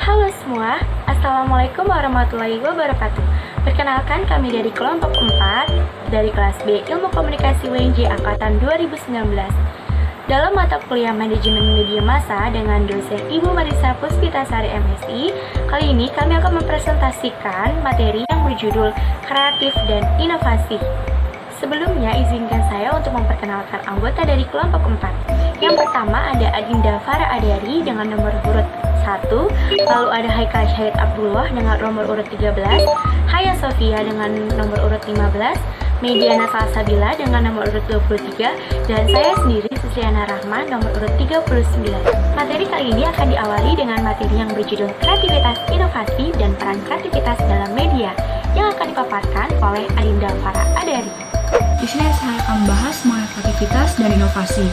Halo semua, Assalamualaikum warahmatullahi wabarakatuh. Perkenalkan, kami dari kelompok 4 dari kelas B Ilmu Komunikasi UNJ Angkatan 2019. Dalam mata kuliah Manajemen Media Massa dengan dosen Ibu Marisa Puspitasari MSI, kali ini kami akan mempresentasikan materi yang berjudul Kreatif dan Inovasi. Sebelumnya, izinkan saya untuk memperkenalkan anggota dari kelompok 4. Yang pertama ada Adinda Farah Adari dengan nomor urut 1, lalu ada Haikal Syahid Abdullah dengan nomor urut 13, Haya Sofia dengan nomor urut 15, Mediana Salsabila dengan nomor urut 23, dan saya sendiri Susiana Rahman nomor urut 39. Materi kali ini akan diawali dengan materi yang berjudul Kreativitas, Inovasi, dan Peran Kreativitas dalam Media yang akan dipaparkan oleh Adinda Farah Adari. Di sini saya akan membahas mengenai kreativitas dan inovasi.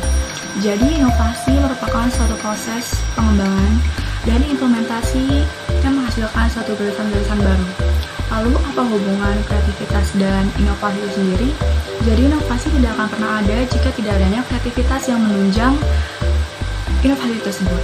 Jadi, inovasi merupakan suatu proses pengembangan dari implementasi yang menghasilkan suatu gagasan-gagasan baru. Lalu, apa hubungan kreativitas dan inovasi itu sendiri? Jadi, inovasi tidak akan pernah ada jika tidak adanya kreativitas yang menunjang inovasi tersebut.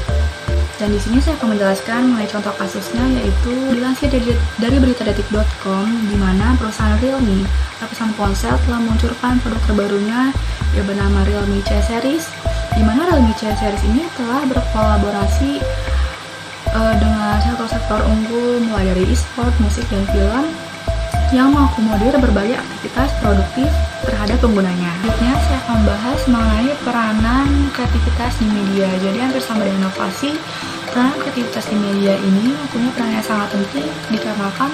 Dan di sini saya akan menjelaskan mengenai contoh kasusnya, yaitu dilansir dari beritadetik.com, di mana perusahaan Realme, perusahaan ponsel, telah meluncurkan produk terbarunya yang bernama Realme C Series, di mana Realme C Series ini telah berkolaborasi dengan sektor-sektor unggul mulai dari e-sport, musik, dan film yang mengakomodir berbagai aktivitas produktif terhadap penggunanya. Selanjutnya saya akan membahas mengenai peranan kreativitas di media. Jadi hampir sama dengan inovasi, peranan kreativitas di media ini mempunyai peran yang sangat penting dikarenakan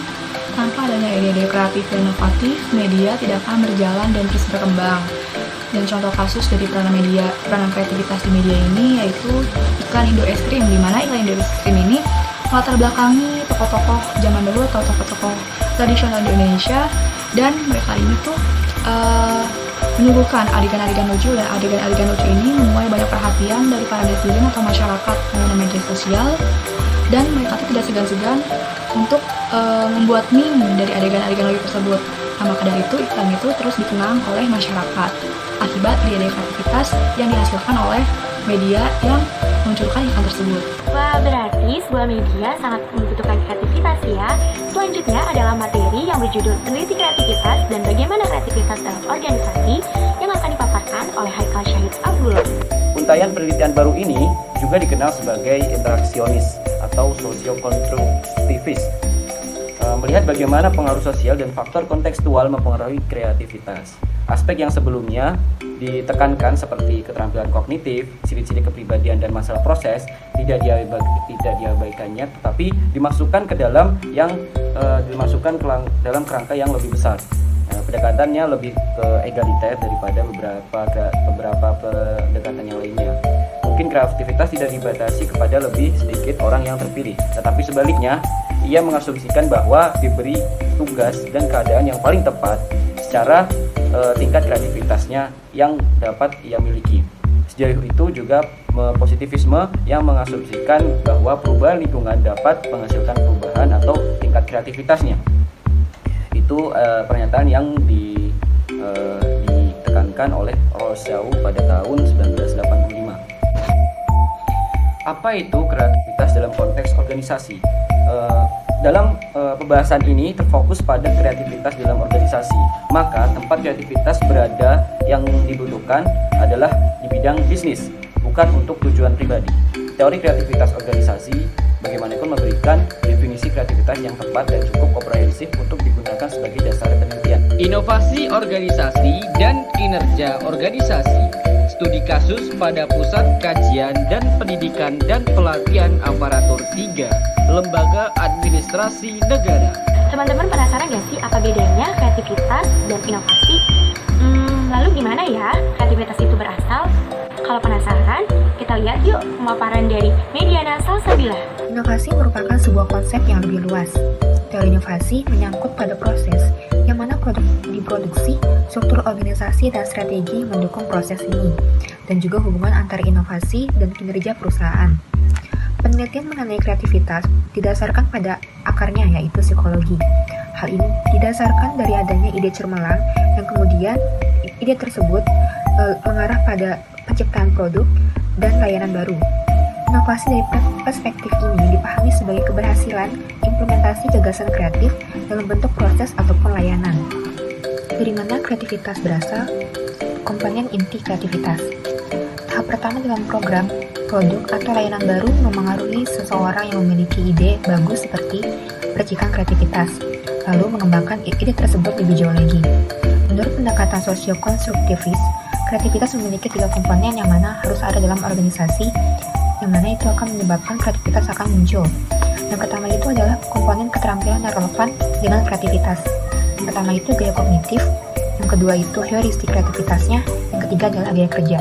tanpa adanya ide-ide kreatif dan inovatif, media tidak akan berjalan dan terus berkembang. Dan contoh kasus dari peranan kreativitas di media ini yaitu iklan Indo Es Krim, di mana iklan Indo Es Krim ini latar belakangi tokoh-tokoh zaman dulu atau tokoh-tokoh tradisional di Indonesia, dan mereka ini tuh menyuguhkan adegan-adegan lucu, dan adegan-adegan lucu ini menuai banyak perhatian dari para netizen atau masyarakat pengguna media sosial, dan mereka tuh tidak segan-segan untuk membuat meme dari adegan-adegan lucu tersebut. Nah, maka dari itu iklan itu terus dikenang oleh masyarakat akibat ide-ide kreativitas yang dihasilkan oleh media yang meluncurkan iklan tersebut. Wah, berarti sebuah media sangat membutuhkan kreativitas ya. Selanjutnya adalah materi yang berjudul Meneliti Kreativitas dan Bagaimana Kreativitas dalam Organisasi yang akan dipaparkan oleh Haikal Syahid Abdullah. Untayan penelitian baru ini juga dikenal sebagai interaksionis atau sosiokonstruktivis. Melihat bagaimana pengaruh sosial dan faktor kontekstual mempengaruhi kreativitas. Aspek yang sebelumnya ditekankan seperti keterampilan kognitif, ciri-ciri kepribadian, dan masalah proses tidak diabaikannya, tetapi dimasukkan ke dalam dalam kerangka yang lebih besar. Pendekatannya lebih ke egaliter daripada beberapa pendekatan yang lainnya. Mungkin kreativitas tidak dibatasi kepada lebih sedikit orang yang terpilih, tetapi sebaliknya ia mengasumsikan bahwa diberi tugas dan keadaan yang paling tepat secara tingkat kreativitasnya yang dapat ia miliki. Sejauh itu juga positivisme yang mengasumsikan bahwa perubahan lingkungan dapat menghasilkan perubahan atau tingkat kreativitasnya. Itu pernyataan yang ditekankan oleh Rousseau pada tahun 1985. Apa itu kreativitas dalam konteks organisasi? Dalam pembahasan ini terfokus pada kreativitas dalam organisasi. Maka tempat kreativitas berada yang dibutuhkan adalah di bidang bisnis, bukan untuk tujuan pribadi. Teori kreativitas organisasi bagaimanapun memberikan definisi kreativitas yang tepat dan cukup komprehensif untuk digunakan sebagai dasar penelitian. Inovasi organisasi dan kinerja organisasi. Studi kasus pada Pusat Kajian dan Pendidikan dan Pelatihan Aparatur 3, Lembaga Administrasi Negara. Teman-teman penasaran gak sih apa bedanya kreativitas dan inovasi? Lalu gimana ya kreativitas itu berasal? Kalau penasaran, kita lihat yuk pemaparan dari Mediana Salsabila. Inovasi merupakan sebuah konsep yang lebih luas. Teori inovasi menyangkut pada proses yang mana produk diproduksi, struktur organisasi dan strategi mendukung proses ini, dan juga hubungan antara inovasi dan kinerja perusahaan. Penelitian mengenai kreativitas didasarkan pada akarnya, yaitu psikologi. Hal ini didasarkan dari adanya ide cemerlang yang kemudian ide tersebut mengarah pada penciptaan produk dan layanan baru. Inovasi dari perspektif ini dipahami sebagai keberhasilan implementasi gagasan kreatif dalam bentuk proses ataupun layanan. Dari mana kreativitas berasal? Komponen inti kreativitas. Tahap pertama dalam program, produk, atau layanan baru memengaruhi seseorang yang memiliki ide bagus seperti percikan kreativitas, lalu mengembangkan ide tersebut lebih jauh lagi. Menurut pendekatan sosio-konstruktivis, kreativitas memiliki 3 komponen yang mana harus ada dalam organisasi, yang mana itu akan menyebabkan kreativitas akan muncul. Yang pertama itu adalah komponen keterampilan yang relevan dengan kreativitas. Yang pertama itu gaya kognitif, yang kedua itu heuristik kreativitasnya, yang ketiga adalah gaya kerja.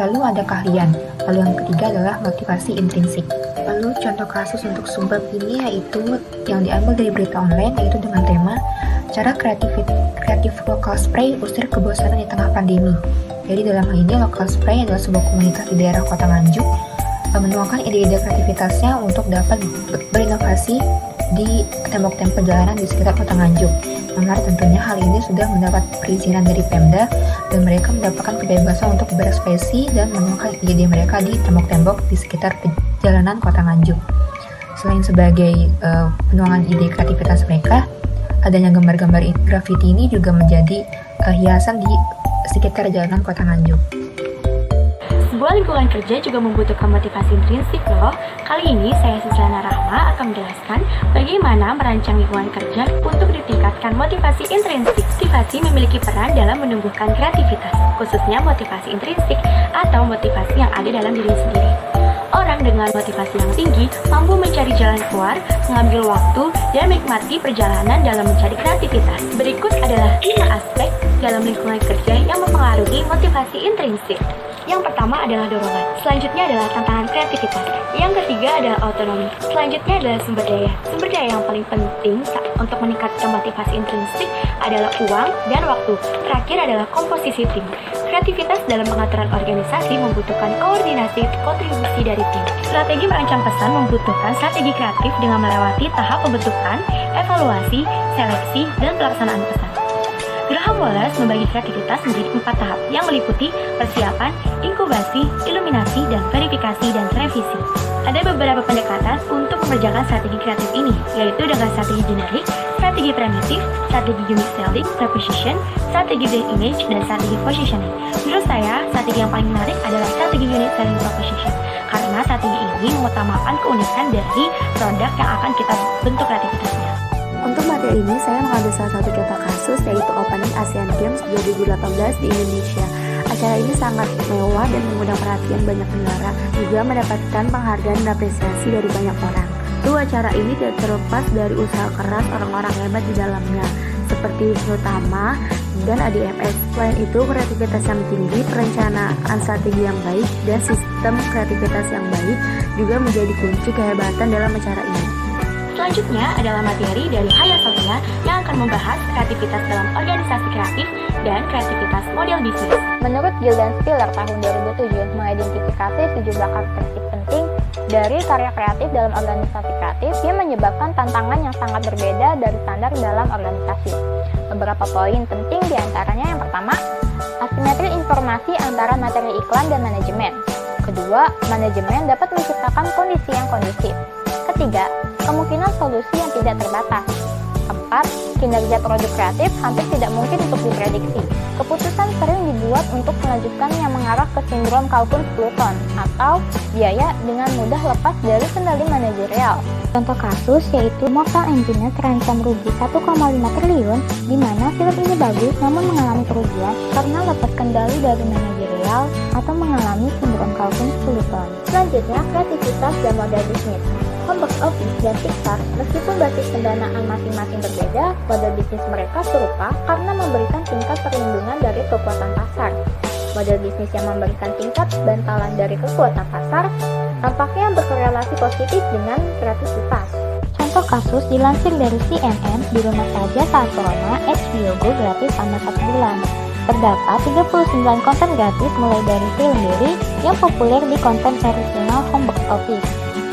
Lalu ada keahlian, lalu yang ketiga adalah motivasi intrinsik. Lalu contoh kasus untuk sumber ini yaitu yang diambil dari berita online, yaitu dengan tema cara kreatif local spray usir kebosanan di tengah pandemi. Jadi dalam hal ini local spray adalah sebuah komunitas di daerah Kota Nganjuk menuangkan ide-ide kreativitasnya untuk dapat berinovasi di tembok-tembok jalanan di sekitar Kota Nganjuk. Namun tentunya hal ini sudah mendapat perizinan dari Pemda dan mereka mendapatkan kebebasan untuk berekspresi dan menuangkan ide mereka di tembok-tembok di sekitar jalanan Kota Nganjuk. Selain sebagai penuangan ide kreativitas mereka, adanya gambar-gambar graffiti ini juga menjadi hiasan di sekitar jalanan Kota Nganjuk. Sebuah lingkungan kerja juga membutuhkan motivasi intrinsik loh. Kali ini saya Sislana Rahma akan menjelaskan bagaimana merancang lingkungan kerja untuk ditingkatkan motivasi intrinsik. Motivasi memiliki peran dalam menumbuhkan kreativitas, khususnya motivasi intrinsik atau motivasi yang ada dalam diri sendiri. Orang dengan motivasi yang tinggi mampu mencari jalan keluar, mengambil waktu, dan menikmati perjalanan dalam mencari kreativitas. Berikut adalah 5 aspek dalam lingkungan kerja yang mempengaruhi motivasi intrinsik. Yang pertama adalah dorongan, selanjutnya adalah tantangan kreativitas, yang ketiga adalah otonomi, selanjutnya adalah sumber daya. Sumber daya yang paling penting untuk meningkatkan motivasi intrinsik adalah uang dan waktu. Terakhir adalah komposisi tim. Kreativitas dalam pengaturan organisasi membutuhkan koordinasi kontribusi dari tim. Strategi merancang pesan membutuhkan strategi kreatif dengan melewati tahap pembentukan, evaluasi, seleksi, dan pelaksanaan pesan. Graham Wallace membagi kreativitas menjadi 4 tahap yang meliputi persiapan, inkubasi, iluminasi, dan verifikasi dan revisi. Ada beberapa pendekatan untuk mengerjakan strategi kreatif ini, yaitu dengan strategi generik, strategi primitif, strategi unique selling, proposition, strategi brand image, dan strategi positioning. Menurut saya, strategi yang paling menarik adalah strategi unique selling proposition, karena strategi ini mengutamakan keunikan dari produk yang akan kita bentuk kreativitasnya. Untuk materi ini, saya mengambil salah satu contoh kasus, yaitu Opening Asian Games 2018 di Indonesia. Acara ini sangat mewah dan mengundang perhatian banyak negara, juga mendapatkan penghargaan dan apresiasi dari banyak orang. Acara ini tidak terlepas dari usaha keras orang-orang hebat di dalamnya, seperti Wisnu Tama dan ADMS. Selain itu, kreativitas yang tinggi, perencanaan strategi yang baik, dan sistem kreativitas yang baik juga menjadi kunci kehebatan dalam acara ini. Selanjutnya adalah materi dari Haya Sofia yang akan membahas kreativitas dalam organisasi kreatif dan kreativitas model bisnis. Menurut Gildan Spiller tahun 2007 mengidentifikasi 17 karakteristik penting dari karya kreatif dalam organisasi kreatif yang menyebabkan tantangan yang sangat berbeda dari standar dalam organisasi. Beberapa poin penting diantaranya yang pertama, asimetri informasi antara materi iklan dan manajemen. Kedua, manajemen dapat menciptakan kondisi yang kondusif. Ketiga, kemungkinan solusi yang tidak terbatas. Keempat, kinerja produk kreatif hampir tidak mungkin untuk diprediksi. Keputusan sering dibuat untuk melanjutkan yang mengarah ke sindrom Kalkun-Spluton atau biaya dengan mudah lepas dari kendali manajerial. Contoh kasus yaitu Motor Engineer terancam rugi 1,5 triliun, di mana film ini bagus namun mengalami kerugian karena lepas kendali dari manajerial atau mengalami sindrom Kalkun-Spluton. Selanjutnya, kreativitas dan model bisnis. Homebox Office dan Pixar, meskipun basis pendanaan masing-masing berbeda, model bisnis mereka serupa karena memberikan tingkat perlindungan dari kekuatan pasar. Model bisnis yang memberikan tingkat bantalan dari kekuatan pasar tampaknya berkorelasi positif dengan kreativitas. Contoh kasus dilansir dari CNN, di rumah saja saat corona, HBO Go gratis selama 1 bulan. Terdapat 39 konten gratis mulai dari film diri yang populer di konten original Homebox Office.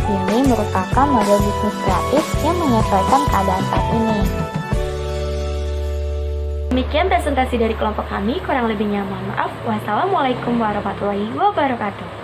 Ini merupakan model bisnis kreatif yang menyesuaikan keadaan saat ini. Demikian presentasi dari kelompok kami, kurang lebihnya mohon maaf. Wassalamualaikum warahmatullahi wabarakatuh.